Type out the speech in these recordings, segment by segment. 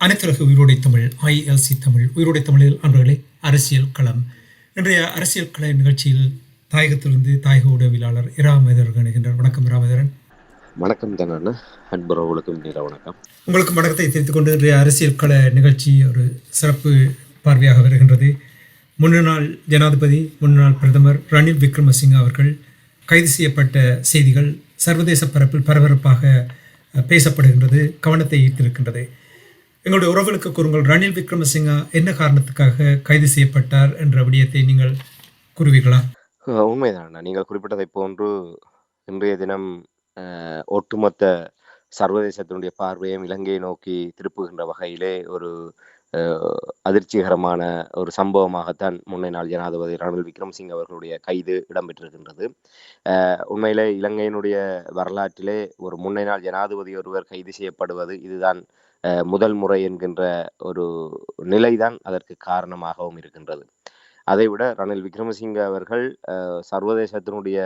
அனைத்துலக உயிரோடை தமிழ் ஐஎல்சி தமிழ் உயிரோடை தமிழில் அன்பர்களே அரசியல் களம். இன்றைய அரசியல் கள நிகழ்ச்சியில் தாயகத்திலிருந்து தாயக உடவியலாளர் இராமேதர் இணைகின்றார். வணக்கம் இராமேதரன். வணக்கம் தானே அன்புறவுகளுக்கும் நீர வணக்கம். உங்களுக்கு வணக்கத்தை தெரிவித்துக் கொண்டு இன்றைய அரசியல் கள நிகழ்ச்சி ஒரு சிறப்பு பார்வையாக வருகின்றது. முன்னாள் ஜனாதிபதி முன்னாள் பிரதமர் ரணில் விக்ரமசிங்க அவர்கள் கைது செய்யப்பட்ட செய்திகள் சர்வதேச பரப்பில் பரபரப்பாக பேசப்படுகின்றது, கவனத்தை ஈர்த்திருக்கின்றது. எங்களுடைய உறவுகளுக்கு கூறுங்கள், ரணில் விக்ரமசிங்கா என்ன காரணத்துக்காக கைது செய்யப்பட்டார் என்ற விடயத்தை நீங்கள் கூறுவீர்களா? உண்மைதான், நீங்கள் குறிப்பிட்டதை போன்று இன்றைய தினம் ஒட்டுமொத்த சர்வதேசத்தினுடைய பார்வையும் இலங்கையை நோக்கி திருப்புகின்ற வகையிலே ஒரு அதிர்ச்சிகரமான ஒரு சம்பவமாகத்தான் முன்னாள் ஜனாதிபதி ரணில் விக்ரமசிங்க அவர்களுடைய கைது இடம்பெற்றிருக்கின்றது. உண்மையிலே இலங்கையினுடைய வரலாற்றிலே ஒரு முன்னாள் ஜனாதிபதி ஒருவர் கைது செய்யப்படுவது இதுதான் முதல் முறை என்கின்ற ஒரு நிலைதான் அதற்கு காரணமாகவும் இருக்கின்றது. அதைவிட ரணில் விக்ரமசிங்க அவர்கள் சர்வதேசத்தினுடைய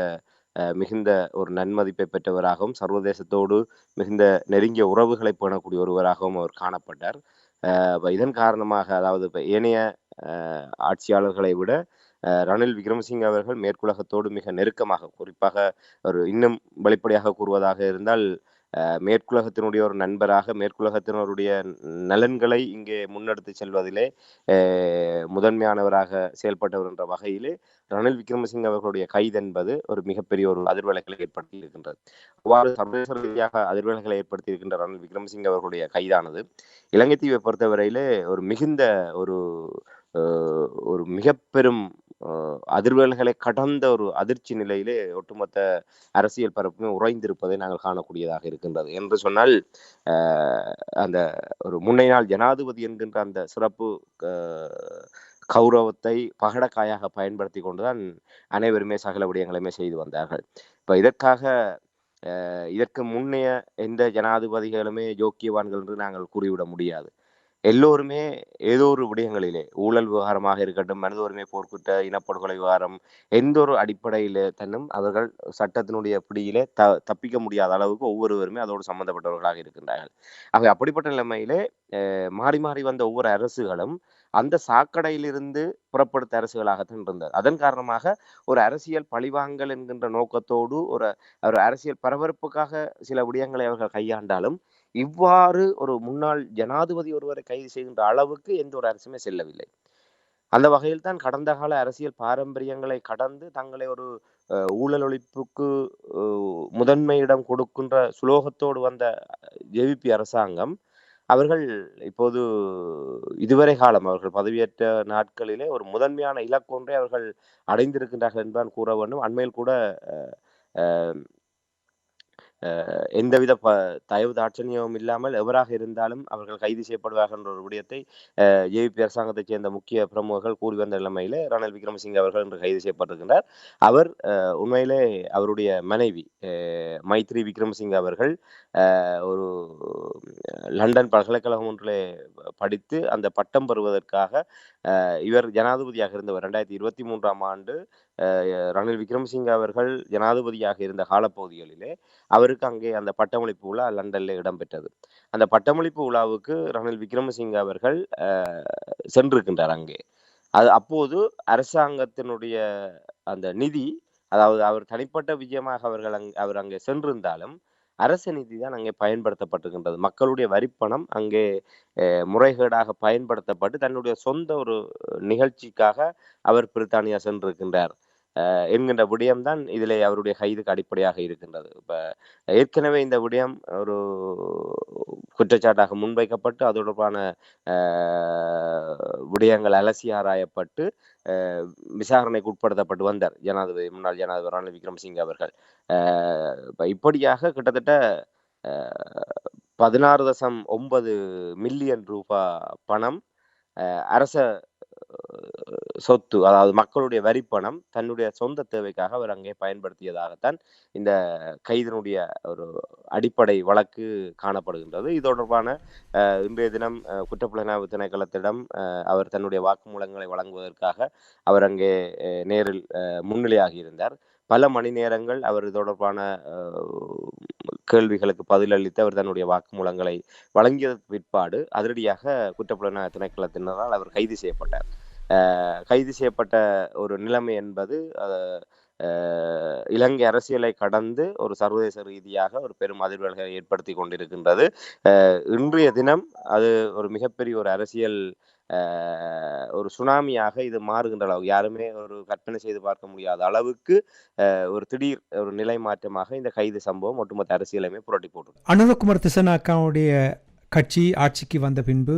மிகுந்த ஒரு நன்மதிப்பை பெற்றவராகவும் சர்வதேசத்தோடு மிகுந்த நெருங்கிய உறவுகளை பேணக்கூடிய ஒருவராகவும் அவர் காணப்பட்டார். இதன் காரணமாக, அதாவது இப்போ ஏனைய ஆட்சியாளர்களை விட ரணில் விக்ரமசிங்க அவர்கள் மேற்குலகத்தோடு மிக நெருக்கமாக, குறிப்பாக ஒரு இன்னும் வெளிப்படையாக கூறுவதாக இருந்தால் மேற்குலகத்தினுடைய ஒரு நண்பராக, மேற்குலகத்தினருடைய நலன்களை இங்கே முன்னெடுத்து செல்வதிலே முதன்மையானவராக செயல்பட்டவர் என்ற வகையிலே ரணில் விக்ரமசிங்க அவர்களுடைய கைது என்பது ஒரு மிகப்பெரிய ஒரு அதிர்வலைகளை ஏற்படுத்தி இருக்கின்றது. அவ்வாறு சர்வதேச ரீதியாக அதிர்வலைகளை ஏற்படுத்தி இருக்கின்ற ரணில் விக்ரமசிங்க அவர்களுடைய கைதானது இலங்கை தீவை பொறுத்தவரையிலே ஒரு மிகுந்த ஒரு மிக பெரும் அதிர்வலைகளை கடந்த ஒரு அதிர்ச்சி நிலையிலே ஒட்டுமொத்த அரசியல் பரப்புமே உறைந்திருப்பதை நாங்கள் காணக்கூடியதாக இருக்கின்றது. என்று சொன்னால் அந்த ஒரு முன்னாள் ஜனாதிபதி என்கின்ற அந்த சிறப்பு கௌரவத்தை பகடக்காயாக பயன்படுத்தி கொண்டுதான் அனைவருமே சகல விடயங்களையுமே செய்து வந்தார்கள். இப்ப இதற்கு முன்னைய எந்த ஜனாதிபதிகளுமே யோக்கியவான்கள் என்று நாங்கள் கூறிவிட முடியாது. எல்லோருமே ஏதோ ஒரு விடயங்களிலே, ஊழல் விவகாரமாக இருக்கட்டும், மனித உரிமை போர்க்குற்ற இனப்படுகொலை விவகாரம், எந்த ஒரு அடிப்படையில தன்னும் அவர்கள் சட்டத்தினுடைய பிடியிலே தப்பிக்க முடியாத அளவுக்கு ஒவ்வொருவருமே அதோடு சம்பந்தப்பட்டவர்களாக இருக்கின்றார்கள். ஆக அப்படிப்பட்ட நிலைமையிலே மாறி மாறி வந்த ஒவ்வொரு அரசுகளும் அந்த சாக்கடையிலிருந்து புறப்படுத்த அரசுகளாகத்தான் இருந்தது. அதன் காரணமாக ஒரு அரசியல் பழிவாங்கல் என்கின்ற நோக்கத்தோடு ஒரு அரசியல் பரபரப்புக்காக சில விடயங்களை அவர்கள் கையாண்டாலும் இவ்வாறு ஒரு முன்னாள் ஜனாதிபதி ஒருவரை கைது செய்கின்ற அளவுக்கு எந்த ஒரு அரசுமே செல்லவில்லை. அந்த வகையில் தான் கடந்த கால அரசியல் பாரம்பரியங்களை கடந்து தங்களை ஒரு ஊழல் ஒழிப்புக்கு முதன்மையிடம் கொடுக்கின்ற சுலோகத்தோடு வந்த ஜேவிபி அரசாங்கம் அவர்கள் இப்போது இதுவரை காலம் அவர்கள் பதவியேற்ற நாட்களிலே ஒரு முதன்மையான இலக்கொன்றை அவர்கள் அடைந்திருக்கின்றார்கள் என்பதுதான் கூற வேண்டும். அண்மையில் கூட எந்தவித தயவு தாட்சணியமும் இல்லாமல் எவராக இருந்தாலும் அவர்கள் கைது செய்யப்படுவார்கள் என்ற ஒரு விடயத்தை ஜேவிபி அரசாங்கத்தைச் சேர்ந்த முக்கிய பிரமுகர்கள் கூறி வந்த நிலைமையிலே ரணில் விக்ரமசிங்க அவர்கள் இன்று கைது செய்யப்பட்டிருக்கின்றார். அவர் உண்மையிலே அவருடைய மனைவி மைத்ரி விக்ரமசிங்க அவர்கள் ஒரு லண்டன் பல்கலைக்கழகம் ஒன்றிலே படித்து அந்த பட்டம் பெறுவதற்காக இவர் ஜனாதிபதியாக இருந்தவர் 2023ஆம் ஆண்டு ரணில் விக்ரமசிங்க அவர்கள் ஜனாதிபதியாக இருந்த காலப்பகுதிகளிலே அவருக்கு அங்கே அந்த பட்டமளிப்பு விழா லண்டன்ல இடம்பெற்றது. அந்த பட்டமளிப்பு விழாவுக்கு ரணில் விக்ரமசிங்க அவர்கள் சென்றிருக்கின்றார் அங்கே. அப்போது அரசாங்கத்தினுடைய அந்த நிதி, அதாவது அவர் தனிப்பட்ட விஜயமாக அவர் அங்கே சென்றிருந்தாலும் அரசு நிதி தான் அங்கே பயன்படுத்தப்பட்டிருக்கின்றது. மக்களுடைய வரிப்பணம் அங்கே முறைகேடாக பயன்படுத்தப்பட்டு தன்னுடைய சொந்த ஒரு நிகழ்ச்சிக்காக அவர் பிரித்தானியா சென்றிருக்கின்றார் என்கின்ற விடயம்தான் இதிலே அவருடைய கைதுக்கு அடிப்படையாக இருக்கின்றது. இப்ப ஏற்கனவே இந்த விடயம் ஒரு குற்றச்சாட்டாக முன்வைக்கப்பட்டு அது தொடர்பான விடயங்கள் அலசி ஆராயப்பட்டு விசாரணைக்கு உட்படுத்தப்பட்டு வந்தார் முன்னாள் ஜனாதிபதி ரணில் விக்ரமசிங்க அவர்கள். இப்படியாக கிட்டத்தட்ட 16.9 மில்லியன் ரூபாய் பணம் அரச சொத்து, அதாவது மக்களுடைய வரிப்பணம் தன்னுடைய சொந்த தேவைக்காக அவர் அங்கே பயன்படுத்தியதாகத்தான் இந்த கைதினுடைய ஒரு அடிப்படை வழக்கு காணப்படுகின்றது. இது தொடர்பான இன்றைய தினம் குற்றப்புலனாய்வு திணைக்களத்திடம் அவர் தன்னுடைய வாக்குமூலங்களை வழங்குவதற்காக அவர் அங்கே நேரில் முன்னிலையாகி இருந்தார். பல மணி நேரங்கள் அவர் தொடர்பான கேள்விகளுக்கு பதிலளித்து அவர் தன்னுடைய வாக்குமூலங்களை வழங்கியதற்கு பிற்பாடு அதிரடியாக குற்றப்புலனாய்வு திணைக்களத்தினரால் அவர் கைது செய்யப்பட்டார். கைது செய்யப்பட்ட ஒரு நிலைமை என்பது இலங்கை அரசியலை கடந்து ஒரு சர்வதேச ரீதியாக ஒரு பெரும் அதிர்வலைகளை ஏற்படுத்தி கொண்டிருக்கின்றது. இன்றைய தினம் அது ஒரு மிகப்பெரிய ஒரு அரசியல் ஒரு சுனாமியாக இது மாறுகின்ற அளவு யாருமே ஒரு கற்பனை செய்து பார்க்க முடியாத அளவுக்கு ஒரு திடீர் ஒரு நிலை மாற்றமாக இந்த கைது சம்பவம் ஒட்டுமொத்த அரசியலையுமே புரட்டி போட்டு. அனுரகுமார் திசநாயக்காவுடைய கட்சி ஆட்சிக்கு வந்த பின்பு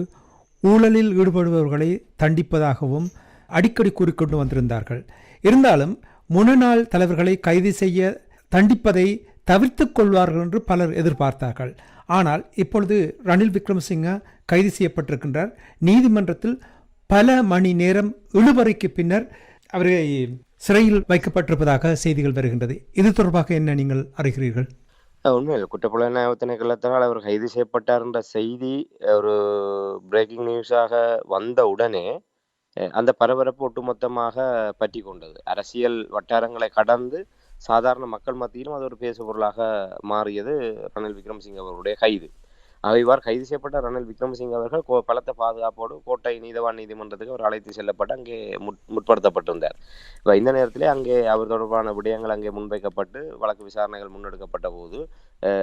ஊழலில் ஈடுபடுபவர்களை தண்டிப்பதாகவும் அடிக்கடி கூறிக்கொண்டு வந்திருந்தார்கள். இருந்தாலும் முன்னாள் தலைவர்களை கைது செய்ய தண்டிப்பதை தவிர்த்துக் கொள்வார்கள் என்று பலர் எதிர்பார்த்தார்கள். ஆனால் இப்பொழுது ரணில் விக்ரமசிங்க கைது செய்யப்பட்டிருக்கின்றார். நீதிமன்றத்தில் பல மணி நேரம் இழுபறைக்கு பின்னர் அவரை சிறையில் வைக்கப்பட்டிருப்பதாக செய்திகள் வருகின்றது. இது தொடர்பாக என்ன நீங்கள் அறிகிறீர்கள்? உண்மையில் குற்றப்புலனாய்வு திணைக்களத்தினால் அவர் கைது செய்யப்பட்டார் என்ற செய்தி ஒரு பிரேக்கிங் நியூஸாக வந்த உடனே அந்த பரபரப்பு ஒட்டுமொத்தமாக பற்றி கொண்டது. அரசியல் வட்டாரங்களை கடந்து சாதாரண மக்கள் மத்தியிலும் அது ஒரு பேசு பொருளாக மாறியது ரணில் விக்ரமசிங்க அவர்களுடைய கைது. இவ்வாறு கைது செய்யப்பட்ட ரணில் விக்ரமசிங்க அவர்கள் பலத்த பாதுகாப்போடு கோட்டை நீதவான் நீதிமன்றத்துக்கு அவர் அழைத்து செல்லப்பட்டு அங்கே முற்படுத்தப்பட்டிருந்தார். இந்த நேரத்திலே அங்கே அவர் தொடர்பான விடயங்கள் அங்கே முன்வைக்கப்பட்டு வழக்கு விசாரணைகள் முன்னெடுக்கப்பட்ட போது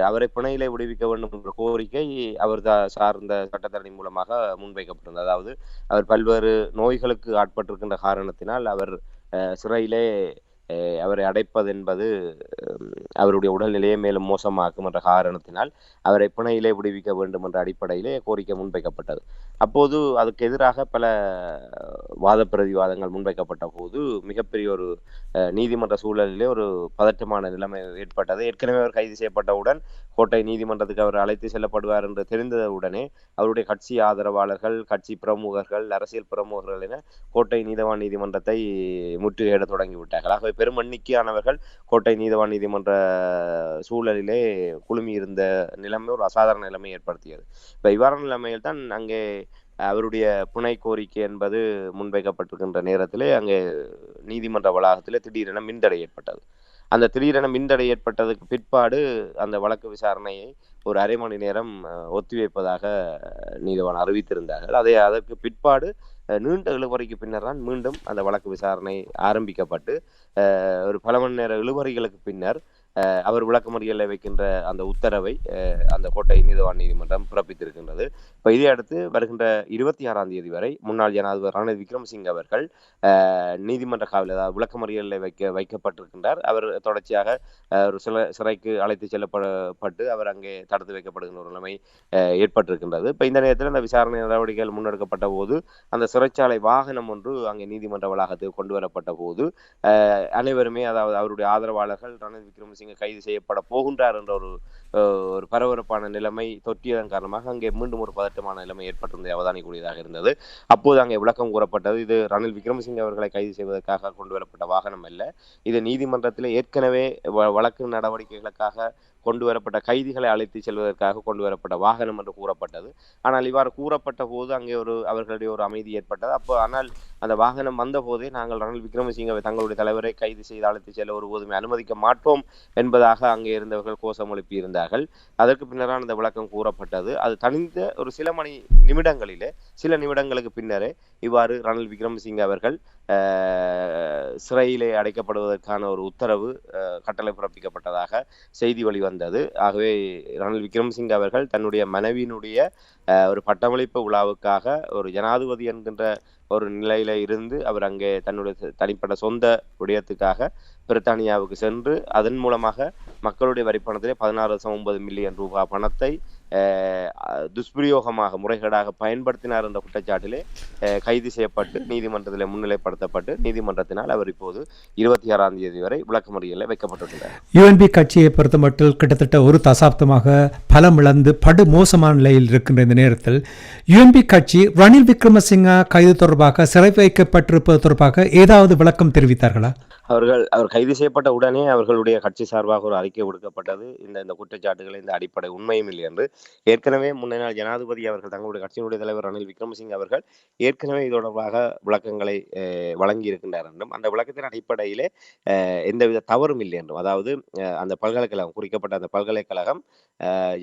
அவரை பிணையிலே விடுவிக்க வேண்டும் என்ற கோரிக்கை அவர் சார்ந்த சட்டத்தரணி மூலமாக முன்வைக்கப்பட்டிருந்தது. அதாவது அவர் பல்வேறு நோய்களுக்கு ஆட்பட்டிருக்கின்ற காரணத்தினால் அவர் சிறையிலே அவரை அடைப்பது என்பது அவருடைய உடல்நிலையை மேலும் மோசமாக்கும் என்ற காரணத்தினால் அவரை பிணையிலே விடுவிக்க வேண்டும் என்ற அடிப்படையிலே கோரிக்கை முன்வைக்கப்பட்டது. அப்போது அதுக்கு எதிராக பல வாத பிரதிவாதங்கள் முன்வைக்கப்பட்ட போது மிகப்பெரிய ஒரு நீதிமன்ற சூழலிலே ஒரு பதற்றமான நிலைமை ஏற்பட்டது. ஏற்கனவே அவர் கைது செய்யப்பட்டவுடன் கோட்டை நீதிமன்றத்துக்கு அவர் அழைத்து செல்லப்படுவார் என்று தெரிந்தவுடனே அவருடைய கட்சி ஆதரவாளர்கள், கட்சி பிரமுகர்கள், அரசியல் பிரமுகர்கள் என கோட்டை நீதவான் நீதிமன்றத்தை முற்றுகையிட தொடங்கிவிட்டார்கள். ஆகவே பெரும் எண்ணிக்கையானவர்கள் கோட்டை நீதவான் நீதிமன்ற சூழலிலே குழுமி இருந்த நிலைமை ஒரு அசாதாரண நிலைமை ஏற்படுத்தியது. இப்ப இவ்வாறான நிலைமையில் தான் அங்கே அவருடைய புனை கோரிக்கை என்பது முன்வைக்கப்பட்டிருக்கின்ற நேரத்திலே அங்கே நீதிமன்ற வளாகத்திலே திடீரென மின்தடை ஏற்பட்டது. அந்த திடீரென மின்தடை ஏற்பட்டதுக்கு பிற்பாடு அந்த வழக்கு விசாரணையை ஒரு அரை மணி நேரம் ஒத்திவைப்பதாக நீதிவான் அறிவித்திருந்தார்கள். அதற்கு பிற்பாடு நீண்ட இழுபறைக்கு பின்னர் தான் மீண்டும் அந்த வழக்கு விசாரணை ஆரம்பிக்கப்பட்டு ஒரு பல மணி நேர இழுபறைகளுக்கு பின்னர் அவர் விளக்கமறியலில் வைக்கின்ற அந்த உத்தரவை அந்த கோட்டை நீதவான் நீதிமன்றம் பிறப்பித்திருக்கின்றது. இப்போ இதை அடுத்து வருகின்ற 26ஆம் தேதி வரை முன்னாள் ஜனாதிபதி ரணில் விக்ரமசிங்க அவர்கள் நீதிமன்ற காவலில் அதாவது விளக்கமறியலில் வைக்கப்பட்டிருக்கின்றார். அவர் தொடர்ச்சியாக ஒரு சிறைக்கு அழைத்து செல்லப்பட்டு அவர் அங்கே தடுத்து வைக்கப்படுகின்ற ஒரு நிலைமை ஏற்பட்டிருக்கின்றது. இப்போ இந்த நேரத்தில் அந்த விசாரணை நடவடிக்கைகள் முன்னெடுக்கப்பட்ட போது அந்த சிறைச்சாலை வாகனம் ஒன்று அங்கே நீதிமன்ற வளாகத்துக்கு கொண்டு வரப்பட்ட போது அனைவருமே அதாவது அவருடைய ஆதரவாளர்கள் ரணில் விக்ரமசிங்க கைது செய்யப்பட போகின்றார் என்ற ஒரு பரபரப்பான நிலைமை தொற்றியதன் காரணமாக அங்கே மீண்டும் ஒரு பதட்டமான நிலைமை ஏற்பட்டிருந்தது அவதானிக்கூடியதாக இருந்தது. அப்போது அங்கே விளக்கம் கூறப்பட்டது, இது ரணில் விக்ரமசிங்க அவர்களை கைது செய்வதற்காக கொண்டு வரப்பட்ட வாகனம் அல்ல, இது நீதிமன்றத்தில் ஏற்கனவே வழக்கு நடவடிக்கைகளுக்காக கொண்டு வரப்பட்ட கைதிகளை அழைத்து செல்வதற்காக கொண்டு வரப்பட்ட வாகனம் என்று கூறப்பட்டது. ஆனால் இவ்வாறு கூறப்பட்ட போது அங்கே அவர்களுடைய ஒரு அமைதி ஏற்பட்டது. அப்போ ஆனால் அந்த வாகனம் வந்த போதே நாங்கள் ரணில் விக்ரமசிங்கவை தங்களுடைய தலைவரை கைது செய்து அழைத்து செல்ல ஒருபோதுமே அனுமதிக்க மாட்டோம் என்பதாக அங்கே இருந்தவர்கள் கோஷம் எழுப்பியிருந்தார்கள். அதற்கு பின்னரான அந்த விளக்கம் கூறப்பட்டது. அது தனிந்த ஒரு சில நிமிடங்களுக்கு பின்னரே இவ்வாறு ரணில் விக்ரமசிங்க அவர்கள் சிறையிலே அடைக்கப்படுவதற்கான ஒரு உத்தரவு கட்டளை பிறப்பிக்கப்பட்டதாக செய்தி வெளிவந்தது. ஆகவே ரணில் விக்ரமசிங்க அவர்கள் தன்னுடைய மனைவியினுடைய ஒரு பட்டமளிப்பு விழாவுக்காக ஒரு ஜனாதிபதி என்கின்ற ஒரு நிலையில இருந்து அவர் அங்கே தன்னுடைய தனிப்பட்ட சொந்த விடயத்துக்காக பிரித்தானியாவுக்கு சென்று அதன் மூலமாக மக்களுடைய வரிப்பணத்திலே 16.9 மில்லியன் ரூபாய் பணத்தை துஷ்பிரயோகமாக முறைகேடாக பயன்படுத்தினார் என்ற குற்றச்சாட்டிலே கைது செய்யப்பட்டு நீதிமன்றத்தில் முன்னிலைப்படுத்தப்பட்டு நீதிமன்றத்தினால் அவர் இப்போது 26ஆம் தேதி வரை விளக்கமறியலில் வைக்கப்பட்டுள்ளார். யூஎன்பி கட்சியை பொறுத்தமட்டில் கிட்டத்தட்ட ஒரு தசாப்தமாக பலம் இழந்து படு மோசமான நிலையில் இருக்கின்ற இந்த நேரத்தில் யுஎன்பி கட்சி ரணில் விக்ரமசிங்க கைது தொடர்பாக சிறை வைக்கப்பட்டிருப்பது தொடர்பாக ஏதாவது விளக்கம் தெரிவித்தார்களா? அவர் கைது செய்யப்பட்ட உடனே அவர்களுடைய கட்சி சார்பாக ஒரு அறிக்கை விடுக்கப்பட்டது. இந்த குற்றச்சாட்டுகளை இந்த அடிப்படை உண்மையும் இல்லை என்று. ஏற்கனவே முன்ன நாள் ஜனாதிபதி அவர்கள் தங்களுடைய கட்சியினுடைய தலைவர் ரணில் விக்ரமசிங்க அவர்கள் ஏற்கனவே இது தொடர்பாக விளக்கங்களை வழங்கி இருக்கின்றார் என்றும், அந்த விளக்கத்தின் அடிப்படையிலே எந்தவித தவறும் இல்லை என்றும், அதாவது அந்த பல்கலைக்கழகம் குறிக்கப்பட்ட அந்த பல்கலைக்கழகம்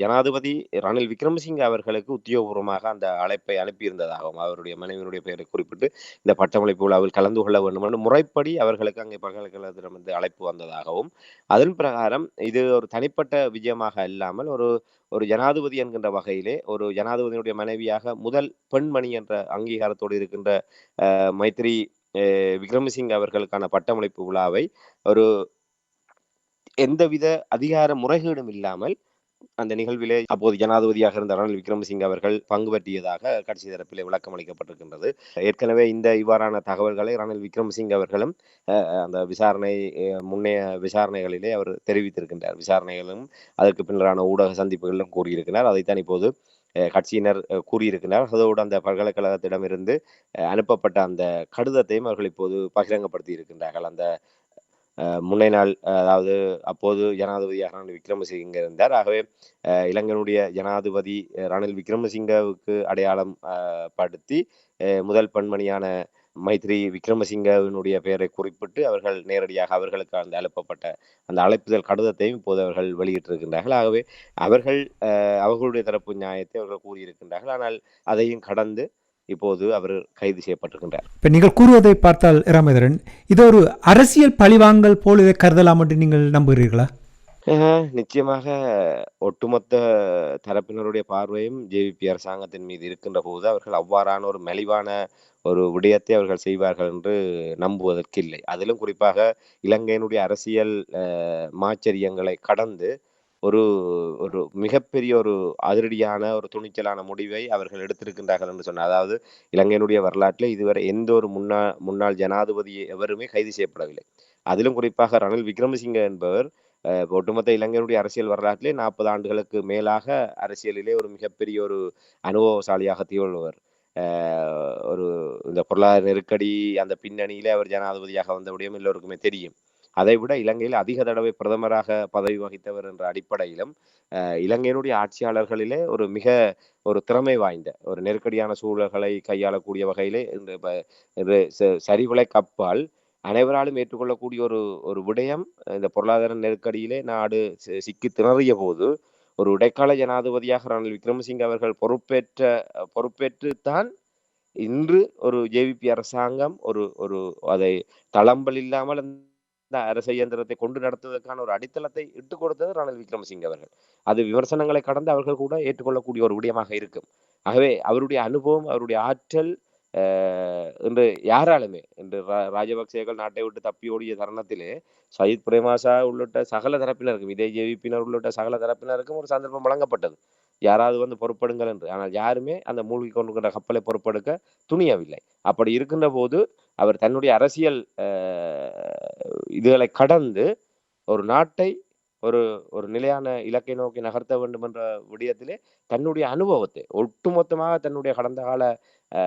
ஜனாதிபதி ரணில் விக்ரமசிங்க அவர்களுக்கு உத்தியோகபூர்வமாக அந்த அழைப்பை அனுப்பியிருந்ததாகவும், அவருடைய மனைவியினுடைய பெயரை குறிப்பிட்டு இந்த பட்டமளிப்பு விழாவில் கலந்து கொள்ள வேண்டும் என்று முறைப்படி அவர்களுக்கு அங்கே பல்கலைக்கழகத்திடமிருந்து அழைப்பு வந்ததாகவும், அதன் பிரகாரம் இது ஒரு தனிப்பட்ட விஜயமாக இல்லாமல் ஒரு ஜனாதிபதி என்கின்ற வகையிலே ஒரு ஜனாதிபதியினுடைய மனைவியாக முதல் பெண்மணி என்ற அங்கீகாரத்தோடு இருக்கின்ற மைத்ரி விக்ரமசிங்க அவர்களுக்கான பட்டமளிப்பு விழாவை ஒரு எந்தவித அதிகார முறைகேடும் இல்லாமல் அந்த நிகழ்விலே அப்போது ஜனாதிபதியாக இருந்த ரணில் விக்ரமசிங்க அவர்கள் பங்கு பற்றியதாக கட்சி தரப்பிலே விளக்கம் அளிக்கப்பட்டிருக்கின்றது. ஏற்கனவே இவ்வாறான தகவல்களை ரணில் விக்ரமசிங்க அவர்களும் அந்த முன்னைய விசாரணைகளிலே அவர் தெரிவித்திருக்கின்றார். விசாரணைகளும் அதற்கு பின்னரான ஊடக சந்திப்புகளிலும் கூறியிருக்கிறார். அதைத்தான் இப்போது கட்சியினர் கூறியிருக்கிறார். அதோடு அந்த பல்கலைக்கழகத்திடமிருந்து அனுப்பப்பட்ட அந்த கடிதத்தையும் அவர்கள் இப்போது பகிரங்கப்படுத்தி இருக்கின்றார்கள். அந்த முன்னை நாள், அதாவது அப்போது ஜனாதிபதியாக ரணில் விக்ரமசிங்க இருந்தார். ஆகவே இலங்கையினுடைய ஜனாதிபதி ரணில் விக்ரமசிங்கவுக்கு அடையாளம் படுத்தி முதல் பெண்மணியான மைத்ரி விக்ரமசிங்கவினுடைய பெயரை குறிப்பிட்டு அவர்கள் நேரடியாக அவர்களுக்கு அந்த அனுப்பப்பட்ட அந்த அழைப்புதல் கடிதத்தையும் இப்போது அவர்கள் வெளியிட்டிருக்கின்றார்கள். ஆகவே அவர்களுடைய தரப்பு நியாயத்தை அவர்கள் கூறியிருக்கின்றார்கள். ஆனால் அதையும் கடந்து இப்போது அவர் கைது செய்யப்பட்டிருக்கின்றார். இப்ப நீங்கள் கூறுவதை பார்த்தால் ராமேந்திரன், இது ஒரு அரசியல் பழிவாங்கல் போல் இதை கருதலாம் என்று நீங்கள் நம்புகிறீர்களா? நிச்சயமாக ஒட்டுமொத்த தரப்பினருடைய பார்வையும் ஜேவிபி அரசாங்கத்தின் மீது இருக்கின்ற போது அவர்கள் அவ்வாறான ஒரு மெலிவான ஒரு விடயத்தை அவர்கள் செய்வார்கள் என்று நம்புவதற்கு இல்லை. அதிலும் குறிப்பாக இலங்கையினுடைய அரசியல் மாச்சரியங்களை கடந்து ஒரு மிகப்பெரிய ஒரு அதிரடியான ஒரு துணிச்சலான முடிவை அவர்கள் எடுத்திருக்கின்றார்கள் என்று சொன்னார். அதாவது இலங்கையினுடைய வரலாற்றில் இதுவரை எந்த ஒரு முன்னாள் ஜனாதிபதி எவருமே கைது செய்யப்படவில்லை. அதிலும் குறிப்பாக ரணில் விக்ரமசிங்க என்பவர் ஒட்டுமொத்த இலங்கையினுடைய அரசியல் வரலாற்றிலே 40 ஆண்டுகளுக்கு மேலாக அரசியலிலே ஒரு மிகப்பெரிய ஒரு அனுபவசாலியாக திகழ்வர். இந்த பொருளாதார நெருக்கடி அந்த பின்னணியிலே அவர் ஜனாதிபதியாக வந்த விடயம் எல்லோருக்குமே தெரியும். அதைவிட இலங்கையில் அதிக தடவை பிரதமராக பதவி வகித்தவர் என்ற அடிப்படையிலும் இலங்கையினுடைய ஆட்சியாளர்களிலே ஒரு திறமை வாய்ந்த ஒரு நெருக்கடியான சூழல்களை கையாளக்கூடிய வகையிலே சரிவுளை கப்பால் அனைவராலும் ஏற்றுக்கொள்ளக்கூடிய ஒரு விடயம். இந்த பொருளாதார நெருக்கடியிலே நாடு சிக்கி திணறிய போது ஒரு இடைக்கால ஜனாதிபதியாக ரணில் விக்ரமசிங்க அவர்கள் பொறுப்பேற்றுத்தான் இன்று ஒரு ஜேவிபி அரசாங்கம் அதை தளம்பல் இல்லாமல் அரச இயந்திரத்தை கொண்டு நடத்துவதற்கான ஒரு அடித்தளத்தை இட்டுக் கொடுத்தது ரணில் விக்ரமசிங்க அவர்கள். அது விமர்சனங்களை கடந்து அவர்கள் கூட ஏற்றுக்கொள்ளக்கூடிய ஒரு விடயமாக இருக்கும். ஆகவே அவருடைய அனுபவம், அவருடைய ஆற்றல் இன்று யாராலுமே, இன்று ராஜபக்சேகள் நாட்டை விட்டு தப்பி ஓடிய தருணத்திலே சஜித் பிரேமதாச உள்ளிட்ட சகல தரப்பினருக்கும், இதே ஜேவிபியினர் உள்ளிட்ட சகல தரப்பினருக்கும் ஒரு சந்தர்ப்பம் வழங்கப்பட்டது, யாராவது பொறுப்படுங்கள் என்று. ஆனால் யாருமே அந்த மூழ்கி கொண்டிருக்கின்ற கப்பலை பொறுப்பெடுக்க துணியவில்லை. அப்படி இருக்கின்ற போது அவர் தன்னுடைய அரசியல் இதுகளை கடந்து ஒரு நாட்டை ஒரு நிலையான இலக்கை நோக்கி நகர்த்த வேண்டும் என்ற விடயத்திலே தன்னுடைய அனுபவத்தை ஒட்டுமொத்தமாக, தன்னுடைய கடந்த கால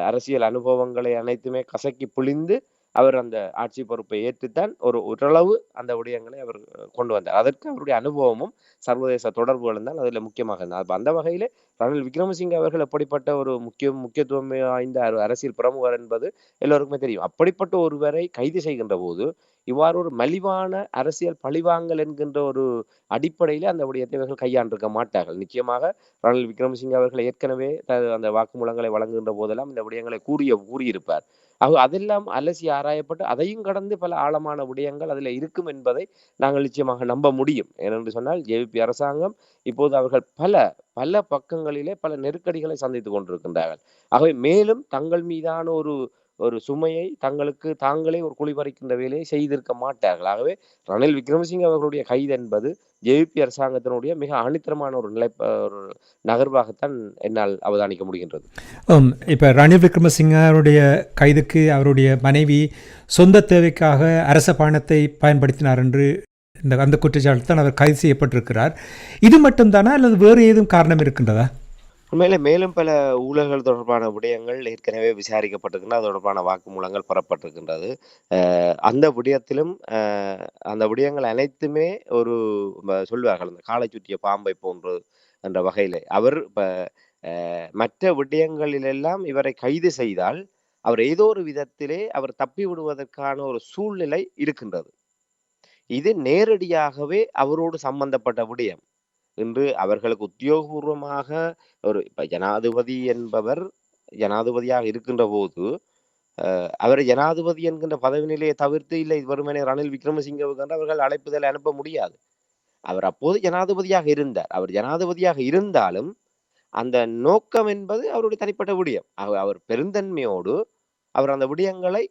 அரசியல் அனுபவங்களை அனைத்துமே கசக்கி பிழிந்து அவர் அந்த ஆட்சி பொறுப்பை ஏற்றுத்தான் ஓரளவு அந்த விடயங்களை அவர் கொண்டு வந்தார். அதற்கு அவருடைய அனுபவமும் சர்வதேச தொடர்புகளும் தான் அதில் முக்கியமாக இருந்தார். அந்த வகையிலே ரணில் விக்ரமசிங்க அவர்கள் எப்படிப்பட்ட ஒரு முக்கியத்துவம் வாய்ந்த அரசியல் பிரமுகர் என்பது எல்லோருக்குமே தெரியும். அப்படிப்பட்ட ஒருவரை கைது செய்கின்ற போது இவ்வாறு ஒரு மலிவான அரசியல் பழிவாங்கல் என்கின்ற ஒரு அடிப்படையிலே அந்த விடயத்தை இவர்கள் கையாண்டிருக்க மாட்டார்கள். நிச்சயமாக ரணில் விக்ரமசிங்க அவர்கள் ஏற்கனவே அந்த வாக்குமூலங்களை வழங்குகின்ற போதெல்லாம் இந்த விடயங்களை கூறியிருப்பார். அதெல்லாம் அலசி ஆராயப்பட்டு அதையும் கடந்து பல ஆழமான விடயங்கள் அதில் இருக்கும் என்பதை நாங்கள் நிச்சயமாக நம்ப முடியும். ஏனென்று சொன்னால் ஜேவிபி அரசாங்கம் இப்போது அவர்கள் பல பக்கங்களிலே பல நெருக்கடிகளை சந்தித்துக் கொண்டிருக்கின்றார்கள். ஆகவே மேலும் தங்கள் மீதான ஒரு சுமையை தாங்களே ஒரு குழிபறிக்கின்ற வேலையை செய்திருக்க மாட்டார்கள். ஆகவே ரணில் விக்ரமசிங்க அவர்களுடைய கைது என்பது ஜேவிபி அரசாங்கத்தினுடைய மிக ஆணித்தரமான ஒரு நகர்வாகத்தான் என்னால் அவதானிக்க முடிகின்றது. இப்போ ரணில் விக்ரமசிங்கருடைய கைதுக்கு அவருடைய மனைவி சொந்த தேவைக்காக அரச பணத்தை பயன்படுத்தினார் என்று அந்த குற்றச்சாட்டு தான் அவர் கைது செய்யப்பட்டிருக்கிறார். இது மட்டும்தானா அல்லது வேறு ஏதும் காரணம் இருக்கின்றதா? உண்மையிலே மேலும் பல ஊழல்கள் தொடர்பான விடயங்கள் ஏற்கனவே விசாரிக்கப்பட்டிருக்கின்றன. அது தொடர்பான வாக்குமூலங்கள் பெறப்பட்டிருக்கின்றது. அந்த விடயத்திலும் அந்த விடயங்கள் அனைத்துமே ஒரு சொல்லுவார்கள், அந்த காலை சுற்றிய பாம்பை போன்று என்ற வகையிலே. அவர் மற்ற விடயங்களிலெல்லாம் இவரை கைது செய்தால், அவர் ஏதோ ஒரு விதத்திலே அவர் தப்பி விடுவதற்கான ஒரு சூழ்நிலை இருக்கின்றது. இது நேரடியாகவே அவரோடு சம்பந்தப்பட்ட விடயம். இன்று அவர்களுக்கு உத்தியோகபூர்வமாக இப்ப ஜனாதிபதி என்பவர் ஜனாதிபதியாக இருக்கின்ற போது, அவரை ஜனாதிபதி என்கின்ற பதவி நிலையை தவிர்த்து, இல்லை வெறுமனே ரணில் விக்ரமசிங்கவுக்கு என்று அவர்கள் அழைப்புதல் அனுப்ப முடியாது. அவர் அப்போது ஜனாதிபதியாக இருந்தார். அவர் ஜனாதிபதியாக இருந்தாலும், அந்த நோக்கம் என்பது அவருடைய தனிப்பட்ட விடயம். அவர் பெருந்தன்மையோடு அவர் அந்த விடயங்களை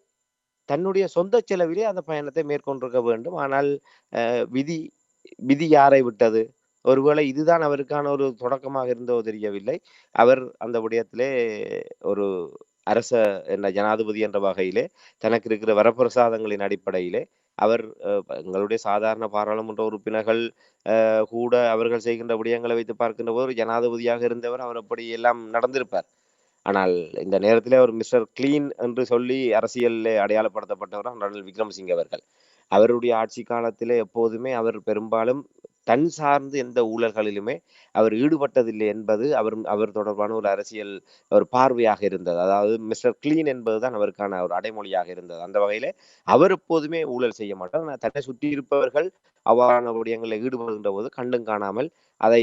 தன்னுடைய சொந்த செலவிலே அந்த பயணத்தை மேற்கொண்டிருக்க வேண்டும். ஆனால் விதி விதி யாரை விட்டது? ஒருவேளை இதுதான் அவருக்கான ஒரு தொடக்கமாக இருந்தோ தெரியவில்லை. அவர் அந்த விடயத்திலே ஒரு அரச ஜனாதிபதி என்ற வகையிலே தனக்கு இருக்கிற வரப்பிரசாதங்களின் அடிப்படையிலே அவர் எங்களுடைய சாதாரண பாராளுமன்ற உறுப்பினர்கள் கூட அவர்கள் செய்கின்ற விடயங்களை வைத்து பார்க்கின்ற போது, ஒரு ஜனாதிபதியாக இருந்தவர் அவர் அப்படி எல்லாம் நடந்திருப்பார். ஆனால் இந்த நேரத்திலே அவர் மிஸ்டர் கிளீன் என்று சொல்லி அரசியலிலே அடையாளப்படுத்தப்பட்டவர் ரணில் விக்ரமசிங்கே அவர்கள். அவருடைய ஆட்சி காலத்திலே எப்போதுமே அவர் பெரும்பாலும் தன் சார்ந்து எந்த ஊழல்களிலுமே அவர் ஈடுபட்டதில்லை என்பது அவர் தொடர்பான ஒரு அரசியல் ஒரு பார்வையாக இருந்தது. அதாவது மிஸ்டர் கிளீன் என்பதுதான் அவருக்கான ஒரு அடைமொழியாக இருந்தது. அந்த வகையில அவர் எப்போதுமே ஊழல் செய்ய மாட்டார். ஆனால் தன்னை சுற்றி இருப்பவர்கள் அவ்வாறான விடயங்களில் ஈடுபடுகின்ற போது கண்டும் காணாமல் அதை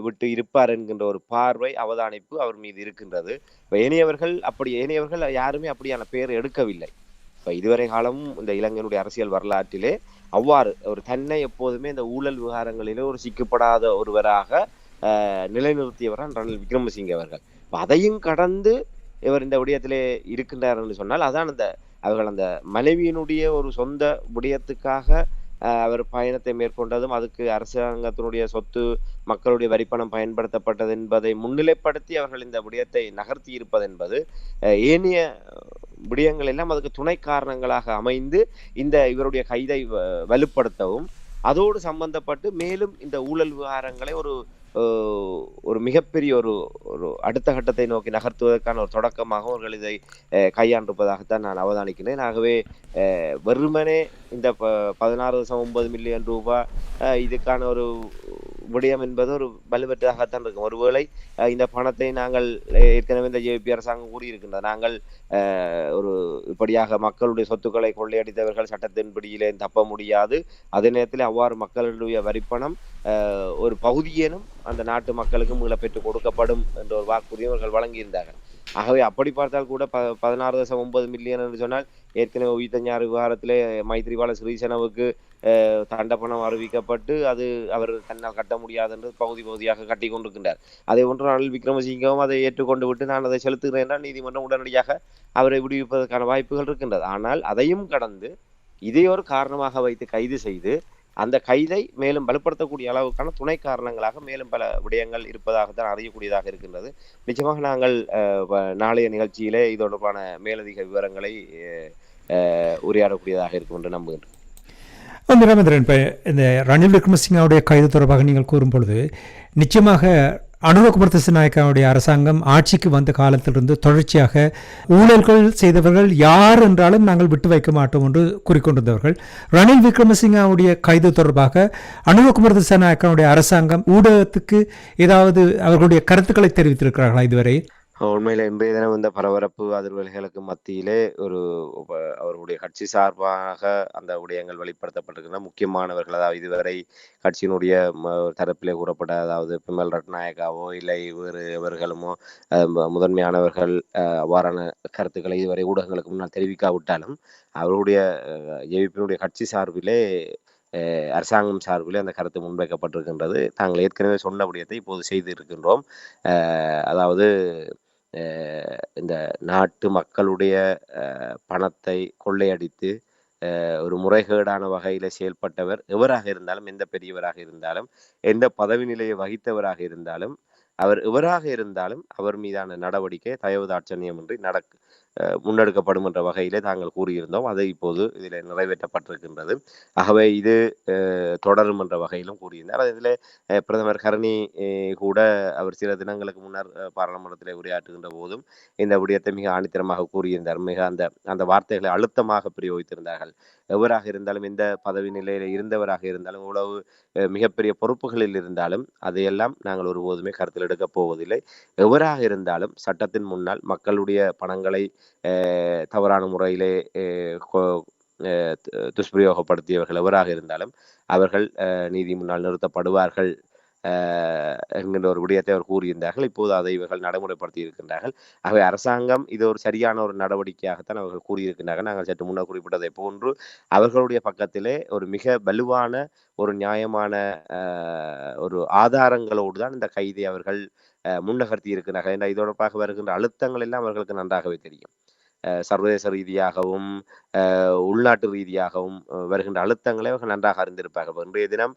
விட்டு இருப்பார் என்கின்ற ஒரு பார்வை, அவதானிப்பு அவர் மீது இருக்கின்றது. ஏனையவர்கள் யாருமே அப்படியான பெயர் எடுக்கவில்லை. இப்ப இதுவரை காலமும் இந்த இலங்கையினுடைய அரசியல் வரலாற்றிலே அவ்வாறு ஒரு தன்னை எப்போதுமே இந்த ஊழல் விவகாரங்களிலே ஒரு சிக்கப்படாத ஒருவராக நிலைநிறுத்தியவர் ரணில் விக்ரமசிங்கே அவர்கள். அதையும் கடந்து இவர் இந்த விடயத்திலே இருக்கின்றார் என்று சொன்னால், அதான் அவர்கள் அந்த மனைவியினுடைய ஒரு சொந்த விடயத்துக்காக அவர் பயணத்தை மேற்கொண்டதும், அதுக்கு அரசாங்கத்தினுடைய சொத்து, மக்களுடைய வரிப்பணம் பயன்படுத்தப்பட்டது என்பதை முன்னிலைப்படுத்தி அவர்கள் இந்த விடயத்தை நகர்த்தி இருப்பது என்பது ஏனைய விடயங்கள் எல்லாம் அதுக்கு துணை காரணங்களாக அமைந்து இவருடைய கைதை வலுப்படுத்தவும், அதோடு சம்பந்தப்பட்டு மேலும் இந்த ஊழல் விவகாரங்களை ஒரு மிகப்பெரிய ஒரு அடுத்த கட்டத்தை நோக்கி நகர்த்துவதற்கான ஒரு தொடக்கமாக அவர்கள் இதை கையாண்டிருப்பதாகத்தான் நான் அவதானிக்கிறேன். ஆகவே வெறுமனே இந்த 16.9 மில்லியன் ரூபாய் இதுக்கான ஒரு விடயம் என்பது ஒரு வலுவற்றதாகத்தான் இருக்கும். ஒருவேளை இந்த பணத்தை நாங்கள் ஏற்கனவே இந்த ஜேபி அரசாங்கம் கூறியிருக்கின்றது, நாங்கள் ஒரு இப்படியாக மக்களுடைய சொத்துக்களை கொள்ளையடித்தவர்கள் சட்டத்தின் பிடியிலே தப்ப முடியாது, அதே நேரத்தில் அவ்வாறு மக்களுடைய வரிப்பணம் ஒரு பகுதியேனும் அந்த நாட்டு மக்களுக்கும் பெற்றுக் கொடுக்கப்படும் என்ற ஒரு வாக்குறுதியை அவர்கள் வழங்கியிருந்தார்கள். ஆகவே அப்படி பார்த்தால் கூட 16.9 மில்லியன் என்று சொன்னால், ஏற்கனவே உயிர்த்தஞாறு விவகாரத்திலே மைத்ரிபால சிறிசேனவுக்கு தண்டப்பணம் அறிவிக்கப்பட்டு அது அவர் தன்னால் கட்ட முடியாது என்று பகுதியாக கட்டி கொண்டிருக்கின்றார். அதே ஒன்று ரணில் விக்ரமசிங்கவும் அதை ஏற்றுக்கொண்டு விட்டு நான் அதை செலுத்துகிறேன் என்றால் நீதிமன்றம் உடனடியாக அவரை விடுவிப்பதற்கான வாய்ப்புகள் இருக்கின்றது. ஆனால் அதையும் கடந்து இதை ஒரு காரணமாக வைத்து கைது செய்து அந்த கைதை மேலும் பலப்படுத்தக்கூடிய அளவுக்கான துணை காரணங்களாக மேலும் பல விடயங்கள் இருப்பதாகத்தான் அறியக்கூடியதாக இருக்கின்றது. நிச்சயமாக நாங்கள் நாளைய நிகழ்ச்சியிலே இது தொடர்பான மேலதிக விவரங்களை உரையாடக்கூடியதாக இருக்கும் என்று நம்புகின்றேன். ராமேந்திரன், இப்போ இந்த ரணில் விக்ரமசிங்காவுடைய கைது தொடர்பாக நீங்கள் கூறும் பொழுது, நிச்சயமாக அனுரகுமார திசாநாயக்காவுடைய அரசாங்கம் ஆட்சிக்கு வந்த காலத்திலிருந்து தொடர்ச்சியாக ஊழல்கள் செய்தவர்கள் யார் என்றாலும் நாங்கள் விட்டு வைக்க மாட்டோம் என்று கூறிக்கொண்டிருந்தவர்கள். ரணில் விக்ரமசிங்காவுடைய கைது தொடர்பாக அனுரகுமார திசாநாயக்காவுடைய அரசாங்கம் ஊடகத்துக்கு ஏதாவது அவர்களுடைய கருத்துக்களை தெரிவித்திருக்கிறார்களா இதுவரை? உண்மையில இன்றைய தினம் இந்த பரபரப்பு அதிர்வலைகளுக்கு மத்தியிலே அவர்களுடைய கட்சி சார்பாக அந்த விடயங்கள் வெளிப்படுத்தப்பட்டிருக்கின்றன. முக்கியமானவர்கள், அதாவது இதுவரை கட்சியினுடைய தரப்பிலே கூறப்பட்ட, அதாவது பிமல் ரட்நாயக்காவோ இல்லை வேறு எவர்களுமோ முதன்மையானவர்கள் அவ்வாறான கருத்துக்களை இதுவரை ஊடகங்களுக்கு முன்னால் தெரிவிக்காவிட்டாலும், அவருடைய ஜேவிபியினுடைய கட்சி சார்பிலே அரசாங்கம் சார்பிலே அந்த கருத்து முன்வைக்கப்பட்டிருக்கின்றது. தாங்கள் ஏற்கனவே சொன்ன விடயத்தை இப்போது செய்து இருக்கின்றோம். அதாவது இந்த நாட்டு மக்களுடைய பணத்தை கொள்ளையடித்து ஒரு முறைகேடான வகையில செயல்பட்டவர் எவராக இருந்தாலும், எந்த பெரியவராக இருந்தாலும், எந்த பதவி நிலையை வகித்தவராக இருந்தாலும், அவர் எவராக இருந்தாலும் அவர் மீதான நடவடிக்கை தயவு தாட்சண்யமின்றி முன்னெடுக்கப்படும் என்ற வகையிலே தாங்கள் கூறியிருந்தோம். அது இப்போது இதில் நிறைவேற்றப்பட்டிருக்கின்றது. ஆகவே இது தொடரும் என்ற வகையிலும் கூறியிருந்தார். இதில் பிரதமர் கரணி கூட அவர் சில தினங்களுக்கு முன்னர் பாராளுமன்றத்தில் உரையாற்றுகின்ற போதும் இந்த விடயத்தை மிக ஆணித்தரமாக கூறியிருந்தார். மிக அந்த அந்த வார்த்தைகளை அழுத்தமாக பிரயோகித்திருந்தார்கள். எவராக இருந்தாலும் எந்த பதவி நிலையில் இருந்தவராக இருந்தாலும் உளவு மிகப்பெரிய பொறுப்புகளில் இருந்தாலும் அதையெல்லாம் நாங்கள் ஒருபோதுமே கருத்தில் எடுக்கப் போவதில்லை. எவராக இருந்தாலும் சட்டத்தின் முன்னால் மக்களுடைய பணங்களை தவறான முறையிலே துஷ்பிரயோகப்படுத்தியவர்கள் எவராக இருந்தாலும் அவர்கள் நீதி முன்னால் நிறுத்தப்படுவார்கள் என்கின்ற ஒரு விடயத்தை அவர் கூறியிருந்தார்கள். இப்போது அதை இவர்கள் நடைமுறைப்படுத்தி இருக்கின்றார்கள். ஆகவே அரசாங்கம் இது ஒரு சரியான ஒரு நடவடிக்கையாகத்தான் அவர்கள் கூறியிருக்கின்றார்கள். நாங்கள் சற்று முன்னர் குறிப்பிட்டதை போன்று அவர்களுடைய பக்கத்திலே ஒரு மிக வலுவான ஒரு நியாயமான ஒரு ஆதாரங்களோடு தான் இந்த கைதை அவர்கள் முன்னகர்த்தி இருக்கிறார்கள். இது தொடர்பாக வருகின்ற அழுத்தங்கள் எல்லாம் அவர்களுக்கு நன்றாகவே தெரியும். சர்வதேச ரீதியாகவும் உள்நாட்டு ரீதியாகவும் வருகின்ற அழுத்தங்களை அவர்கள் நன்றாக அறிந்திருப்பார்கள். இன்றைய தினம்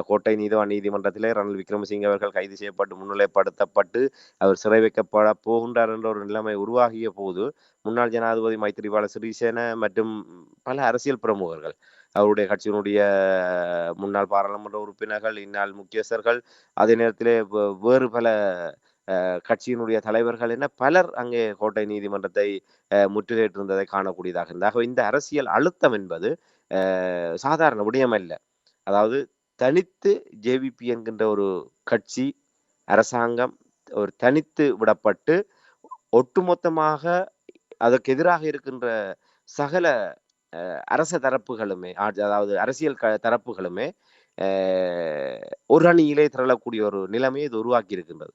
கோட்டை நீதிமன்றத்திலே ரணில் விக்ரமசிங்கே அவர்கள் கைது செய்யப்பட்டு முன்னிலைப்படுத்தப்பட்டு அவர் சிறை வைக்கப்பட போகின்றார் என்ற ஒரு நிலைமை உருவாகிய போது முன்னாள் ஜனாதிபதி மைத்திரிபால சிறிசேன மற்றும் பல அரசியல் பிரமுகர்கள் அவருடைய கட்சியினுடைய முன்னாள் பாராளுமன்ற உறுப்பினர்கள் இந்நாள் முக்கியஸ்தர்கள் அதே நேரத்திலே வேறு பல கட்சியினுடைய தலைவர்கள் என பலர் அங்கே கோட்டை நீதிமன்றத்தை முற்றுகையிட்டிருந்ததை காணக்கூடியதாக இருந்தாக இந்த அரசியல் அழுத்தம் என்பது சாதாரண விடயம் அல்ல. அதாவது தனித்து ஜேவிபி என்கின்ற ஒரு கட்சி அரசாங்கம் ஒரு தனித்து விடப்பட்டு ஒட்டுமொத்தமாக அதற்கு எதிராக இருக்கின்ற சகல அரச தரப்புகளுமே அதாவது அரசியல் தரப்புகளுமே ஒரு அணியிலே திரளக்கூடிய ஒரு நிலைமையை இது உருவாக்கி இருக்கின்றது.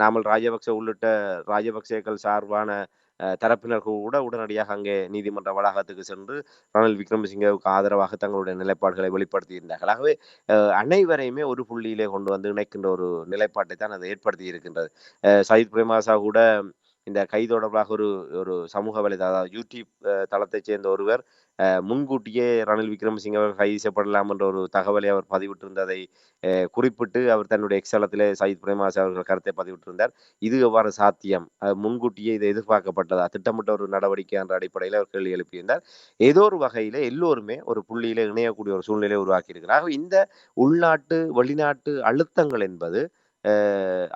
நாமல் ராஜபக்ச உள்ளிட்ட ராஜபக்சேக்கள் சார்பான தரப்பினர் கூட உடனடியாக அங்கே நீதிமன்ற வளாகத்துக்கு சென்று ரணில் விக்ரமசிங்கவுக்கு ஆதரவாக தங்களுடைய நிலைப்பாடுகளை வெளிப்படுத்தி இருந்தார்கள். ஆகவே அனைவரையுமே ஒரு புள்ளியிலே கொண்டு வந்து இணைக்கின்ற ஒரு நிலைப்பாட்டை தான் அதை ஏற்படுத்தி இருக்கின்றது. சயித் பிரேமதாசா கூட இந்த கைது தொடர்பாக ஒரு சமூக வலைதளம் அதாவது யூடியூப் தளத்தைச் சேர்ந்த ஒருவர் முன்கூட்டியே ரணில் விக்ரமசிங்கே அவர்கள் கைது செய்யப்படலாம் என்ற ஒரு தகவலை அவர் பதிவிட்டிருந்ததை குறிப்பிட்டு அவர் தன்னுடைய எக்ஸலத்திலே சயித் பிரேமதாசா அவர்கள் கருத்தை பதிவிட்டிருந்தார். இது எவ்வாறு சாத்தியம்? முன்கூட்டியே இது எதிர்பார்க்கப்பட்டதா? திட்டமிட்ட ஒரு நடவடிக்கை என்ற அடிப்படையில் அவர் கேள்வி எழுப்பியிருந்தார். ஏதோ ஒரு வகையில எல்லோருமே ஒரு புள்ளியில இணையக்கூடிய ஒரு சூழ்நிலையை உருவாக்கி இருக்கிறார். இந்த உள்நாட்டு வெளிநாட்டு அழுத்தங்கள் என்பது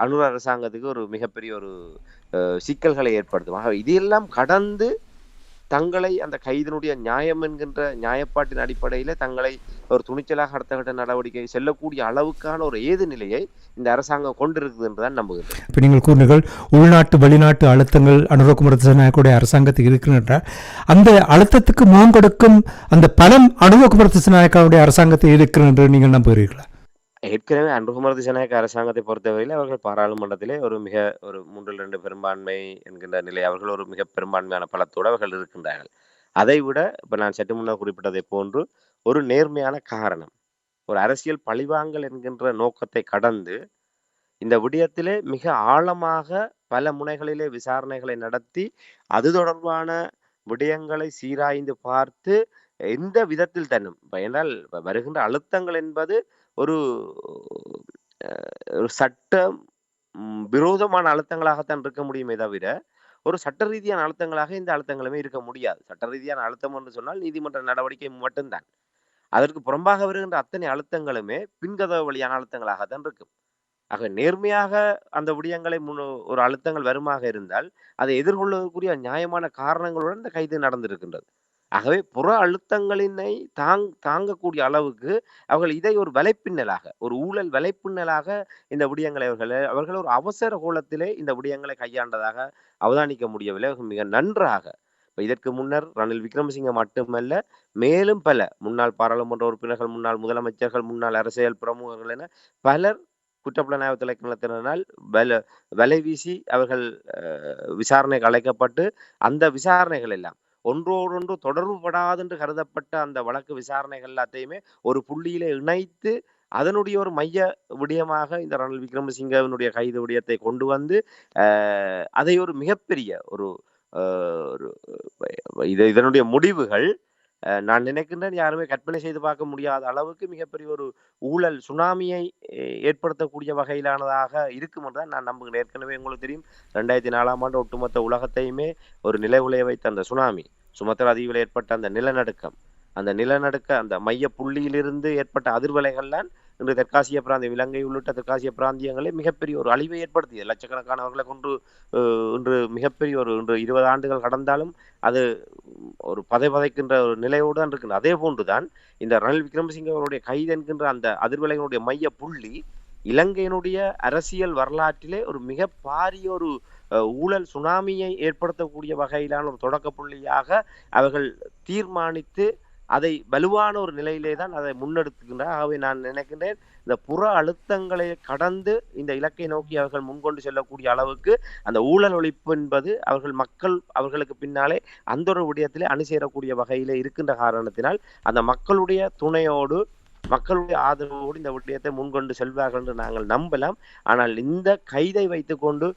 அனுர அரசாங்கத்துக்கு ஒரு மிகப்பெரிய ஒரு சிக்கல்களை ஏற்படுத்தும். இதையெல்லாம் கடந்து தங்களை அந்த கைதினுடைய நியாயம் என்கின்ற நியாயப்பாட்டின் அடிப்படையில தங்களை ஒரு துணிச்சலாக அடுத்த கட்ட நடவடிக்கை செல்லக்கூடிய அளவுக்கான ஒரு ஏது நிலையை இந்த அரசாங்கம் கொண்டிருக்குது என்றுதான் நம்புகிறேன். இப்போ நீங்கள் கூறினீர்கள் உள்நாட்டு வெளிநாட்டு அழுத்தங்கள் அனுரகுமார திசாநாயக்கவுடைய அரசாங்கத்துக்கு இருக்கின்ற அந்த அழுத்தத்துக்கு முகம் கொடுக்கும் அந்த பலம் அனுரகுமார திசாநாயக்கவுடைய அரசாங்கத்தில் இருக்கிறது என்று நீங்கள் நம்புகிறீர்களா? ஏற்கனவே அனுரகுமார திசாநாயக்க அரசாங்கத்தை பொறுத்தவரையில் அவர்கள் பாராளுமன்றத்திலே ஒரு 3/2 பெரும்பான்மை என்கின்ற நிலை அவர்கள் ஒரு மிக பெரும்பான்மையான பலத்தோடு அவர்கள் இருக்கின்றார்கள். அதை விட இப்ப நான் சற்று முன்னர் குறிப்பிட்டதை போன்று ஒரு நேர்மையான காரணம் ஒரு அரசியல் பழிவாங்கல் என்கின்ற நோக்கத்தை கடந்து இந்த விடயத்திலே மிக ஆழமாக பல முனைகளிலே விசாரணைகளை நடத்தி அது தொடர்பான விடயங்களை சீராய்ந்து பார்த்து எந்த விதத்தில் தன்னும் என்றால் வருகின்ற அழுத்தங்கள் என்பது ஒரு சட்டம் விரோதமான அழுத்தங்களாகத்தான் இருக்க முடியுமே தவிர ஒரு சட்ட ரீதியான அழுத்தங்களாக இந்த அழுத்தங்களுமே இருக்க முடியாது. சட்ட ரீதியான அழுத்தம் என்று சொன்னால் நீதிமன்ற நடவடிக்கை மட்டும்தான். அதற்கு புறம்பாக வருகின்ற அத்தனை அழுத்தங்களுமே பின்கதவு வழியான அழுத்தங்களாகத்தான் இருக்கும். ஆக நேர்மையாக அந்த விடயங்களை ஒரு அழுத்தங்கள் வருமாக இருந்தால் அதை எதிர்கொள்வதற்குரிய நியாயமான காரணங்களுடன் இந்த கைது நடந்திருக்கின்றது. ஆகவே புற அழுத்தங்களினை தாங்கக்கூடிய அளவுக்கு அவர்கள் இதை ஒரு வலைப்பின்னலாக ஒரு ஊழல் வலைப்பின்னலாக இந்த விடயங்களை அவர்கள் ஒரு அவசர கோலத்திலே இந்த விடயங்களை கையாண்டதாக அவதானிக்க முடியவில்லை. மிக நன்றாக இதற்கு முன்னர் ரணில் விக்ரமசிங்கே மட்டுமல்ல மேலும் பல முன்னாள் பாராளுமன்ற உறுப்பினர்கள் முன்னாள் முதலமைச்சர்கள் முன்னாள் அரசியல் பிரமுகர்கள் என பலர் குற்றப்புலனாய்வு திணைக்களத்தினரால் வலை வீசி அவர்கள் விசாரணைக்கு அழைக்கப்பட்டு அந்த விசாரணைகள் எல்லாம் ஒன்றோடொன்று தொடர்புபடாது என்று கருதப்பட்ட அந்த வழக்கு விசாரணைகள் எல்லாத்தையுமே ஒரு புள்ளியிலே இணைத்து அதனுடைய ஒரு மைய விடயமாக இந்த ரணில் விக்ரமசிங்கவினுடைய கைது விடயத்தை கொண்டு வந்து அதை ஒரு மிகப்பெரிய ஒரு இதனுடைய முடிவுகள் நான் நினைக்கின்றேன் யாருமே கற்பனை செய்து பார்க்க முடியாத அளவுக்கு மிகப்பெரிய ஒரு ஊழல் சுனாமியை ஏற்படுத்தக்கூடிய வகையிலானதாக இருக்கும் என்று தான் நான் நம்புகிறேன். ஏற்கனவே உங்களுக்கு தெரியும் 2004ஆம் ஆண்டு ஒட்டுமொத்த உலகத்தையுமே ஒரு நிலைகுலைய வைத்த அந்த சுனாமி, சுமத்ரா தீவில் ஏற்பட்ட அந்த நிலநடுக்கம், அந்த நிலநடுக்க அந்த மைய புள்ளியிலிருந்து ஏற்பட்ட அதிர்வலைகள்லாம் இன்று தெற்காசிய பிராந்தியம், இலங்கை உள்ளிட்ட தெற்காசிய பிராந்தியங்களில் மிகப்பெரிய ஒரு அழிவை ஏற்படுத்தியது. லட்சக்கணக்கானவர்களை கொன்று இன்று மிகப்பெரிய ஒரு இன்று 20 ஆண்டுகள் கடந்தாலும் அது ஒரு பதைக்கின்ற ஒரு நிலையோடு தான் இருக்கின்றது. அதே போன்றுதான் இந்த ரணில் விக்ரமசிங்கே அவருடைய கைது என்கின்ற அந்த அதிர்வலைகளுடைய மைய புள்ளி இலங்கையினுடைய அரசியல் வரலாற்றிலே ஒரு மிக பாரிய ஒரு ஊழல் சுனாமியை ஏற்படுத்தக்கூடிய வகையிலான ஒரு தொடக்க புள்ளியாக அவர்கள் தீர்மானித்து அதை வலுவான ஒரு நிலையிலே தான் அதை முன்னெடுத்துக்கின்றார். ஆகவே நான் நினைக்கின்றேன் இந்த புற அழுத்தங்களை கடந்து இந்த இலக்கை நோக்கி அவர்கள் முன்கொண்டு செல்லக்கூடிய அளவுக்கு அந்த ஊழல் ஒழிப்பு என்பது மக்கள் அவர்களுக்கு பின்னாலே அந்த ஒரு விடயத்திலே அணிசேரக்கூடிய வகையிலே இருக்கின்ற காரணத்தினால் அந்த மக்களுடைய துணையோடு மக்களுடைய ஆதரவோடு இந்த விடயத்தை முன்கொண்டு செல்வார்கள் என்று நாங்கள் நம்பலாம். ஆனால் இந்த கைதை வைத்துக்கொண்டு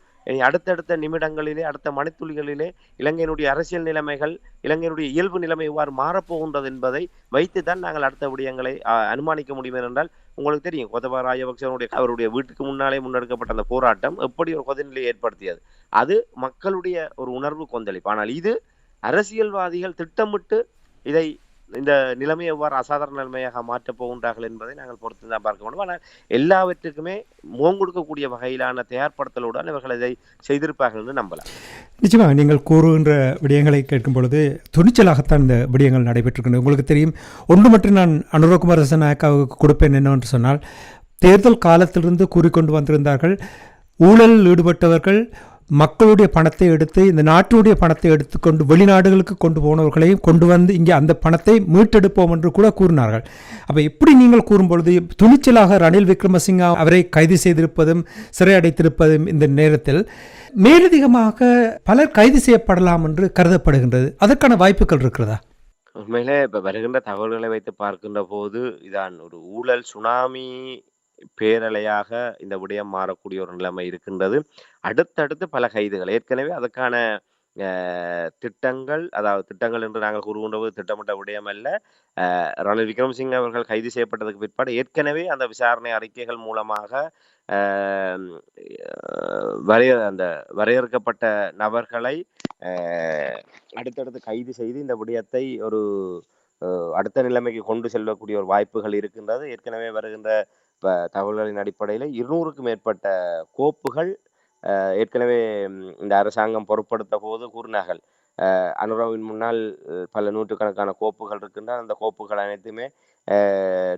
அடுத்தடுத்த நிமிடங்களிலே அடுத்த மணித்துளிகளிலே இலங்கையினுடைய அரசியல் நிலைமைகள் இலங்கையினுடைய இயல்பு நிலைமை எவ்வாறு மாறப்போகின்றது என்பதை வைத்துதான் நாங்கள் அடுத்த விடயங்களை அனுமானிக்க முடியும். என்றால் உங்களுக்கு தெரியும் கோத்தபாய ராஜபக்சனுடைய அவருடைய வீட்டுக்கு முன்னாலே முன்னெடுக்கப்பட்ட அந்த போராட்டம் எப்படி ஒரு கொதிநிலையை ஏற்படுத்தியது. அது மக்களுடைய ஒரு உணர்வு கொந்தளிப்பு. ஆனால் இது அரசியல்வாதிகள் திட்டமிட்டு இதை இந்த நிலைமை எவ்வாறு அசாதாரண நிலைமையாக மாற்றப் போகின்றார்கள் என்பதை நாங்கள் பொறுத்து தான் பார்க்க வேண்டும். ஆனால் எல்லாவற்றுக்குமே முகம் கொடுக்கக்கூடிய வகையிலான தயார்படுத்தலுடன் இவர்கள் இதை செய்திருப்பார்கள் என்று நம்பலாம். நிச்சயமாக நீங்கள் கூறுகின்ற விடயங்களை கேட்கும் பொழுது துணிச்சலாகத்தான் இந்த விடயங்கள் நடைபெற்றிருக்கின்றன. உங்களுக்கு தெரியும், ஒன்று மட்டும் நான் அனுரகுமார் ரசநாயக்காவுக்கு கொடுப்பேன் என்னவென்று சொன்னால், தேர்தல் காலத்திலிருந்து கூறிக்கொண்டு வந்திருந்தார்கள், ஊழலில் ஈடுபட்டவர்கள் மக்களுடைய பணத்தை எடுத்து இந்த நாட்டுடைய பணத்தை எடுத்துக்கொண்டு வெளிநாடுகளுக்கு கொண்டு போனவர்களையும் கொண்டு வந்து இங்கே அந்த பணத்தை மீட்டெடுப்போம் என்று கூட கூறினார்கள். அப்போ இப்படி நீங்கள் கூறும்பொழுது துணிச்சலாக ரணில் விக்ரமசிங்க அவரை கைது செய்திருப்பதும் சிறை அடைத்திருப்பதும் இந்த நேரத்தில் மேலதிகமாக பலர் கைது செய்யப்படலாம் என்று கருதப்படுகின்றது. அதற்கான வாய்ப்புகள் இருக்கிறதா? உண்மையிலே இப்ப வருகின்ற தகவல்களை வைத்து பார்க்கின்ற போது இதான் ஒரு ஊழல் சுனாமி பேரலையாக இந்த விடயம் மாறக்கூடிய ஒரு நிலைமை இருக்கின்றது. அடுத்தடுத்து பல கைதுகள் ஏற்கனவே அதுக்கான திட்டங்கள், அதாவது திட்டங்கள் என்று நாங்கள் கூறுகின்ற போது திட்டமிட்ட விடயம் அல்ல. ரணில் விக்ரமசிங்கே அவர்கள் கைது செய்யப்பட்டதுக்கு பிற்பாடு ஏற்கனவே அந்த விசாரணை அறிக்கைகள் மூலமாக அந்த வரையறுக்கப்பட்ட நபர்களை அடுத்தடுத்து கைது செய்து இந்த விடயத்தை ஒரு அடுத்த நிலைமைக்கு கொண்டு செல்லக்கூடிய ஒரு வாய்ப்புகள் இருக்கின்றது. ஏற்கனவே வருகின்ற தகவல்களின் அடிப்படையில் 200க்கும் மேற்பட்ட கோப்புகள் ஏற்கனவே இந்த அரசாங்கம் பொருட்படுத்த போது கூறினார்கள். அனுராவின் முன்னால் பல நூற்றுக்கணக்கான கோப்புகள் இருக்கின்றன. அந்த கோப்புகள் அனைத்துமே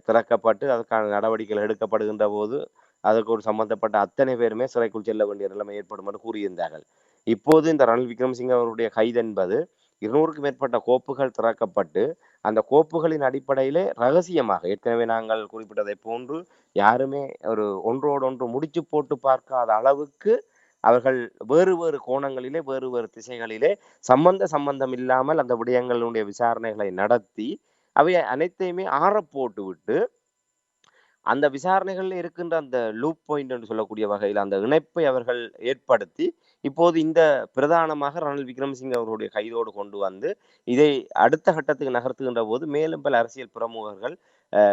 திறக்கப்பட்டு அதற்கான நடவடிக்கைகள் எடுக்கப்படுகின்ற போது அதற்கு ஒரு சம்பந்தப்பட்ட அத்தனை பேருமே சிறைக்குள் செல்ல வேண்டிய நிலைமை ஏற்படும் என்று கூறியிருந்தார்கள். இப்போது இந்த ரணில் விக்ரமசிங்கே அவருடைய கைது என்பது 200க்கும் மேற்பட்ட கோப்புகள் திறக்கப்பட்டு அந்த கோப்புகளின் அடிப்படையிலே ரகசியமாக ஏற்கனவே நாங்கள் குறிப்பிட்டதை போன்று யாருமே ஒரு ஒன்றோடு ஒன்று முடிச்சு போட்டு பார்க்காத அளவுக்கு அவர்கள் வேறு வேறு கோணங்களிலே வேறு வேறு திசைகளிலே சம்பந்தம் இல்லாமல் அந்த விடயங்களுடைய விசாரணைகளை நடத்தி அவை அனைத்தையுமே ஆறப்போட்டு விட்டு அந்த விசாரணைகளில் இருக்கின்ற அந்த லூப் பாயிண்ட் என்று சொல்லக்கூடிய வகையில் அந்த இணைப்பை அவர்கள் ஏற்படுத்தி இப்போது இந்த பிரதானமாக ரணில் விக்ரமசிங்கே அவருடைய கைதோடு கொண்டு வந்து இதை அடுத்த கட்டத்துக்கு நகர்த்துகின்ற போது மேலும் பல அரசியல் பிரமுகர்கள்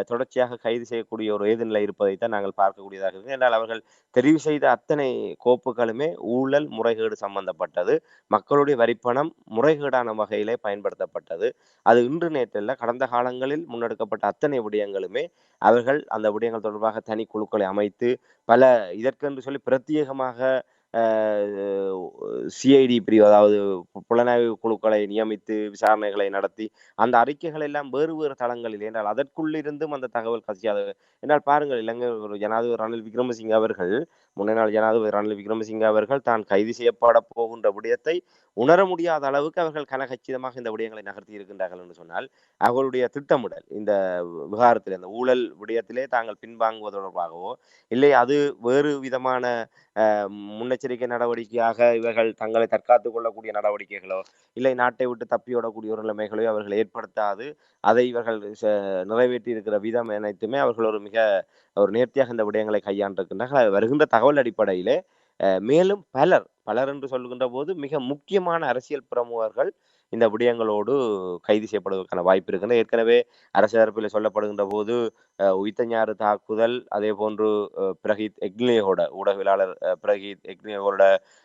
தொடர்ச்சியாக கைது செய்யக்கூடிய ஒரு ஏதுநிலை இருப்பதைத்தான் நாங்கள் பார்க்கக்கூடியதாக இருக்கு. என்றால் அவர்கள் தெரிவு செய்த அத்தனை கோப்புகளுமே ஊழல் முறைகேடு சம்பந்தப்பட்டது, மக்களுடைய வரிப்பணம் முறைகேடான வகையிலே பயன்படுத்தப்பட்டது. அது இன்று நேற்றில் கடந்த காலங்களில் முன்னெடுக்கப்பட்ட அத்தனை விடயங்களுமே அவர்கள் அந்த விடயங்கள் தொடர்பாக தனி குழுக்களை அமைத்து பல இதற்கென்று சொல்லி பிரத்யேகமாக சிஐடி பிரிவு, அதாவது புலனாய்வு குழுக்களை நியமித்து விசாரணைகளை நடத்தி அந்த அறிக்கைகள் எல்லாம் வேறு வேறு தளங்களில் என்றால் அதற்குள்ளிருந்தும் அந்த தகவல் கசியாது. என்றால் பாருங்கள், இலங்கை ஜனாதிபதி ரணில் விக்ரமசிங்கே அவர்கள் முன்னாள் ஜனாதிபதி ரணில் விக்ரமசிங்கே அவர்கள் தான் கைது செய்யப்பட போகின்ற விடயத்தை உணர முடியாத அளவுக்கு அவர்கள் கனகச்சிதமாக இந்த விடயங்களை நகர்த்தி இருக்கின்றார்கள் என்று சொன்னால் அவர்களுடைய திட்டமிடல் இந்த விவகாரத்தில் இந்த ஊழல் விடயத்திலே தாங்கள் பின்வாங்குவது தொடர்பாகவோ இல்லை அது வேறு விதமான முன்னெச்சரிக்கை நடவடிக்கையாக இவர்கள் தங்களை தற்காத்துக் கொள்ளக்கூடிய நடவடிக்கைகளோ இல்லை நாட்டை விட்டு தப்பியோடக்கூடிய ஒரு நிலைமைகளோ அவர்கள் ஏற்படுத்தாது அதை இவர்கள் நிறைவேற்றி இருக்கிற விதம் அனைத்துமே அவர்கள் ஒரு மிக ஒரு நேர்த்தியாக இந்த விடயங்களை கையாண்டிருக்கின்றார்கள். வருகின்ற தகவல் அடிப்படையிலே மேலும் பலர் என்று சொல்லுகின்ற போது மிக முக்கியமான அரசியல் பிரமுகர்கள் இந்த விடயங்களோடு கைது செய்யப்படுவதற்கான வாய்ப்பு இருக்கின்றது. ஏற்கனவே அரசு தரப்பில் சொல்லப்படுகின்ற போது உயிர்த்தஞாறு தாக்குதல், அதே போன்று பிரகீத் எக்னியோட ஊடகவியலாளர் பிரகீத் எக்னியோட